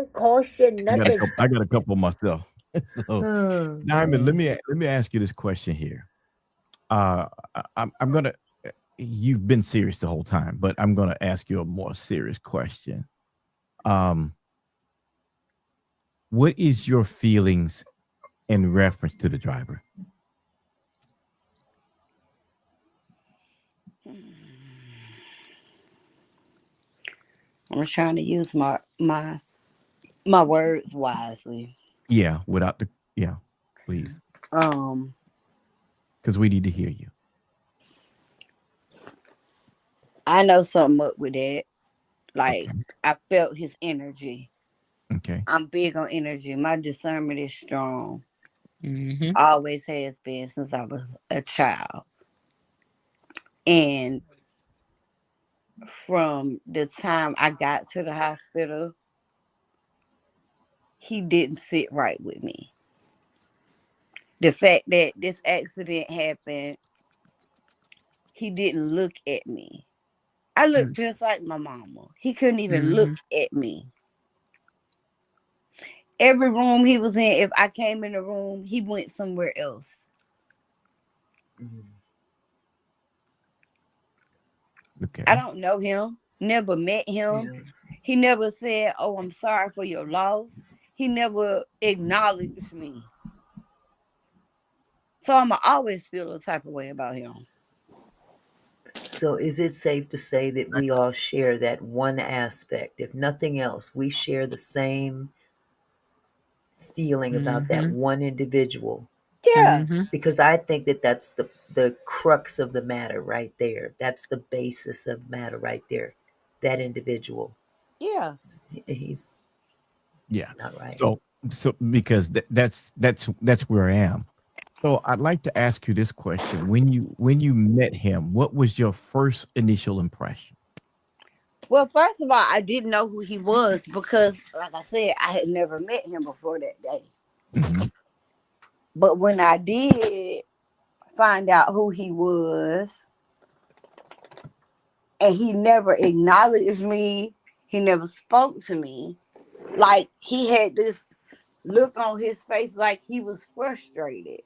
don't cost you nothing. I got a couple myself. So, Diamond, let me ask you this question here. I'm gonna. You've been serious the whole time, but I'm gonna ask you a more serious question. Um, what is your feelings in reference to the driver? I'm trying to use my words wisely. Yeah, without the yeah, please, Um, because we need to hear you. I know something up with that. Like Okay, I felt his energy. okay, I'm big on energy. My discernment is strong. Mm-hmm. Always has been since I was a child. And from the time I got to the hospital, he didn't sit right with me. The fact that this accident happened, he didn't look at me. I look just like my mama. He couldn't even look Mm-hmm. at me. Every room he was in, if I came in the room, he went somewhere else. I okay, don't know him, never met him. Yeah. He never said, "Oh, I'm sorry for your loss." He never acknowledged me. So I'ma always feel a type of way about him. So is it safe to say that we all share that one aspect? If nothing else, we share the same feeling about that mm-hmm. one individual. Yeah, Because I think that that's the crux of the matter right there. That's the basis of the matter right there. That individual. yeah. He's Yeah. not right. So because that's where I am. So I'd like to ask you this question: when you met him, what was your first initial impression? Well, first of all, I didn't know who he was because, like I said, I had never met him before that day. Hmm. But when I did find out who he was, and he never acknowledged me, he never spoke to me. Like he had this look on his face like he was frustrated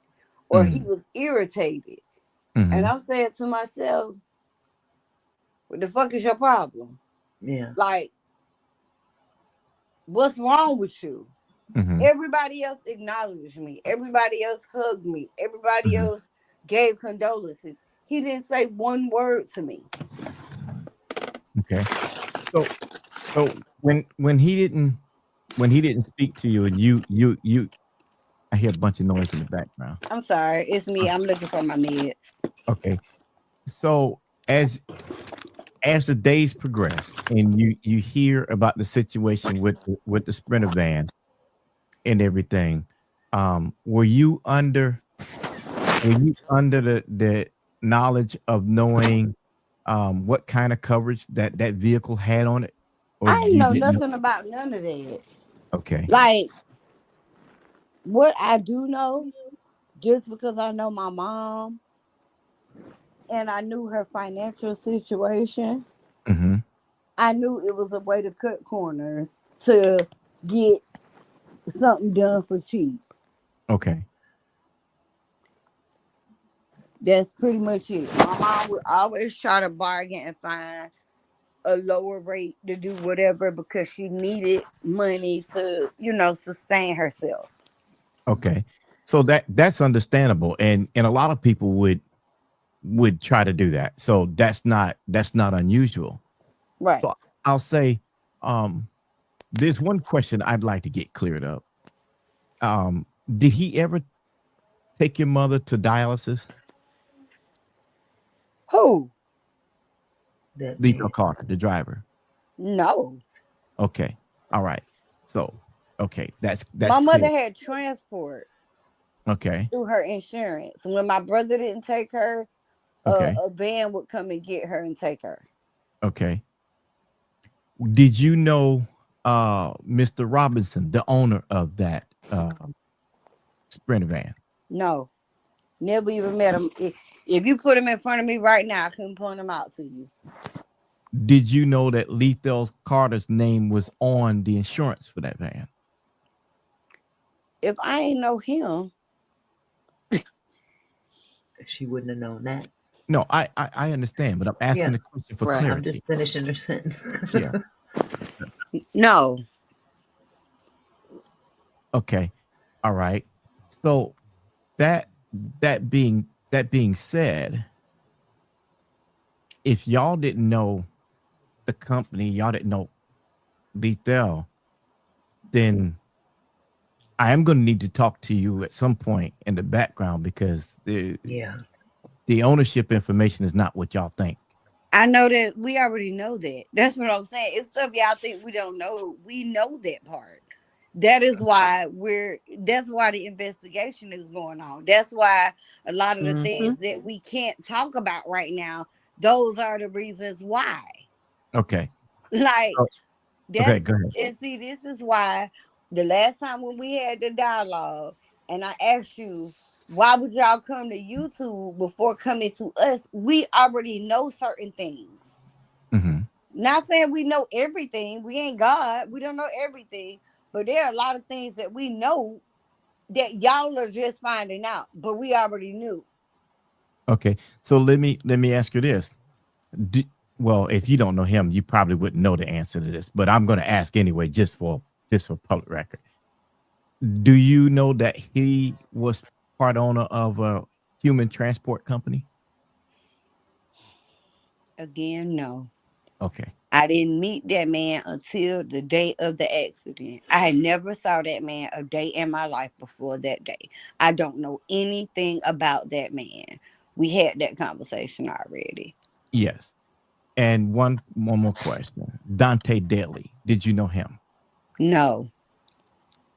or he Hmm. was irritated. And Hmm. I'm saying to myself, what the fuck is your problem? Yeah. Like, what's wrong with you? Hmm. Everybody else acknowledged me. Everybody else hugged me. Everybody Hmm. else gave condolences. He didn't say one word to me. Okay. So when he didn't speak to you and you I hear a bunch of noise in the background. I'm sorry, it's me. Uh, I'm looking for my meds. Okay. So as the days progress and you hear about the situation with the Sprinter van and everything, were you under the knowledge of knowing what kind of coverage that vehicle had on it, or I ain't you know didn't know? nothing about none of that. Okay, Like, what I do know, just because I know my mom and I knew her financial situation, hmm, I knew it was a way to cut corners to get something done for cheap. okay, That's pretty much it. My mom would always try to bargain and find a lower rate to do whatever because she needed money to, sustain herself. okay. So that's understandable, and a lot of people would try to do that. So that's not unusual. Right. So I'll say, um, there's one question I'd like to get cleared up. Did he ever take your mother to dialysis? Who? That Leethal man. Carter, the driver. No. Okay. All right. So, okay, that's My mother clear. had transport Okay. through her insurance. When my brother didn't take her, Okay. a van would come and get her and take her. Okay. Did you know Mr. Robinson, the owner of that Sprinter van? No. Never even met him. If you put him in front of me right now, I couldn't point him out to you. Did you know that Leethal Carter's name was on the insurance for that van? If I ain't know him, She wouldn't have known that. No, I understand, but I'm asking Yeah. the question for Right. I'm clarity. just finishing her sentence. Yeah. no. Okay. All right. So that that being said, if y'all didn't know the company, y'all didn't know Leethal, then I am going to need to talk to you at some point in the background because Yeah. the ownership information is not what y'all think. I know that we already know that. That's what I'm saying. It's stuff y'all think we don't know. We know that part. That is why that's why the investigation is going on. That's why a lot of the things that we can't talk about right now, those are the reasons why. Okay. Like So, okay, that's go ahead. and see, this is why the last time when we had the dialogue and I asked you, why would y'all come to YouTube before coming to us? We already know certain things. Mm-hmm. Not saying we know everything. We ain't God. We don't know everything. But there are a lot of things that we know that y'all are just finding out. But we already knew. Okay. So let me ask you this. Do, well, if you don't know him, you probably wouldn't know the answer to this, but I'm going to ask anyway, just for public record. Do you know that he was part owner of a human transport company? Again, no. Okay. I didn't meet that man until the day of the accident. I had never saw that man a day in my life before that day. I don't know anything about that man. We had that conversation already. Yes. And one more question. Dante Daly, did you know him? No.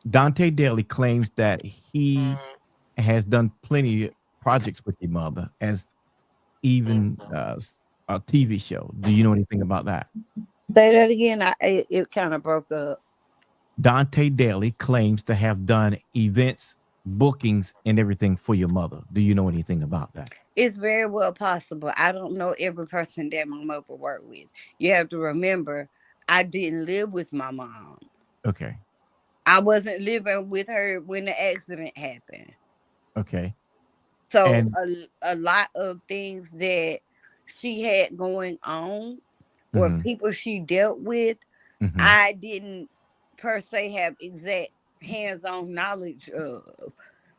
Dante Daly claims that he has done plenty of projects with your mother, as even a TV show. Do you know anything about that? Say that again. It kind of broke up. Dante Daly claims to have done events, bookings, and everything for your mother. Do you know anything about that? It's very well possible. I don't know every person that my mother worked with. You have to remember, I didn't live with my mom. Okay. I wasn't living with her when the accident happened. Okay. So And a lot of things that she had going on or mhm, people she dealt with, mhm. I didn't per se have exact hands-on knowledge of.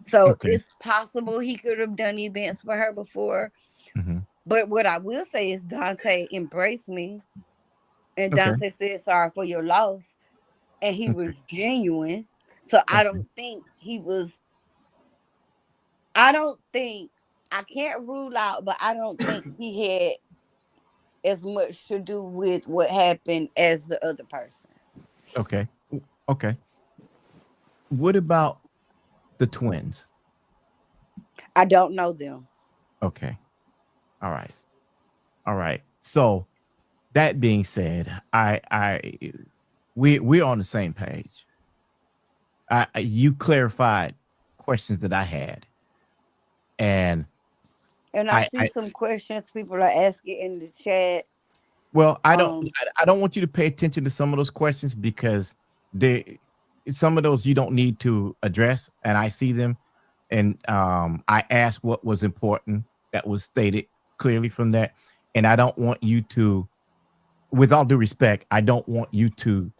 So Okay. it's possible he could have done events for her before. Mhm. But what I will say is Dante embraced me and Okay. Dante said sorry for your loss. And he was Okay. genuine. So Okay. I don't think I can't rule out, but I don't think he had as much to do with what happened as the other person. Okay. Okay. What about the twins? I don't know them. Okay. All right. All right. So that being said, we're on the same page. You clarified questions that I had, and And I see I some questions people are asking in the chat. well, Um, I don't want you to pay attention to some of those questions because they some of those you don't need to address, and I see them, and I asked what was important that was stated clearly from that, and I don't want you to, with all due respect, I don't want you to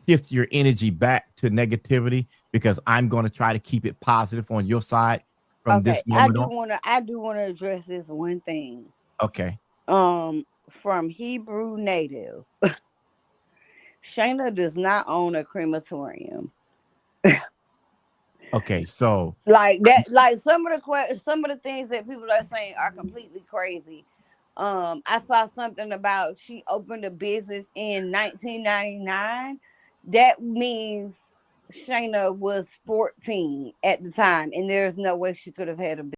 shift your energy back to negativity because I'm going to try to keep it positive on your side from okay, this moment on. I do wanna address this one thing. Okay. From Hebrew Native, Shayna does not own a crematorium. Okay. So, Like that, like some of the things that people are saying are completely crazy. I saw something about she opened a business in 1999. That means Shayna was 14 at the time, and there's no way she could have had a